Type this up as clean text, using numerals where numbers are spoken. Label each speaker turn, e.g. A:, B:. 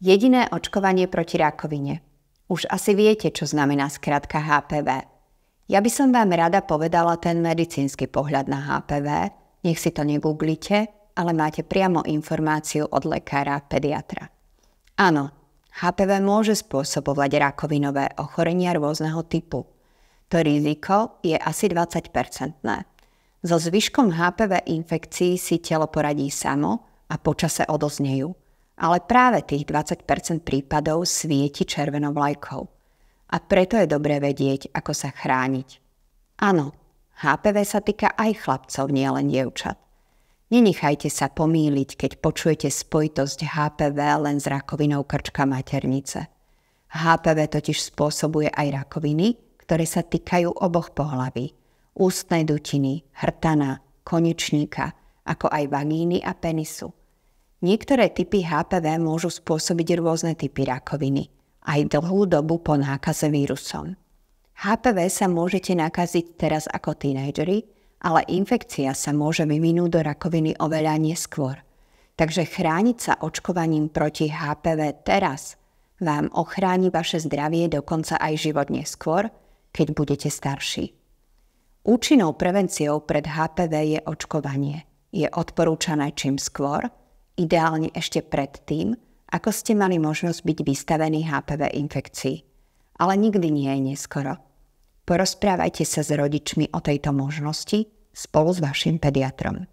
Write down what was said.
A: Jediné očkovanie proti rakovine. Už asi viete, čo znamená skratka HPV. Ja by som vám rada povedala ten medicínsky pohľad na HPV, nech si to negooglite, ale máte priamo informáciu od lekára pediatra. Áno, HPV môže spôsobovať rakovinové ochorenia rôzneho typu. To riziko je asi 20%. So zvyškom HPV infekcií si telo poradí samo a počase odoznejú. Ale práve tých 20% prípadov svieti červenou vlajkou. A preto je dobré vedieť, ako sa chrániť. Áno, HPV sa týka aj chlapcov, nielen dievčat. Nenechajte sa pomýliť, keď počujete spojitosť HPV len s rakovinou krčka maternice. HPV totiž spôsobuje aj rakoviny, ktoré sa týkajú oboch pohlaví. Ústnej dutiny, hrtana, konečníka, ako aj vagíny a penisu. Niektoré typy HPV môžu spôsobiť rôzne typy rakoviny, aj dlhú dobu po nákaze vírusom. HPV sa môžete nakaziť teraz ako tínejdžeri, ale infekcia sa môže vyvinúť do rakoviny oveľa neskôr. Takže chrániť sa očkovaním proti HPV teraz vám ochráni vaše zdravie dokonca aj život neskôr, keď budete starší. Účinnou prevenciou pred HPV je očkovanie. Je odporúčané čím skôr, ideálne ešte predtým, ako ste mali možnosť byť vystavení HPV infekcii. Ale nikdy nie je neskoro. Porozprávajte sa s rodičmi o tejto možnosti spolu s vašim pediatrom.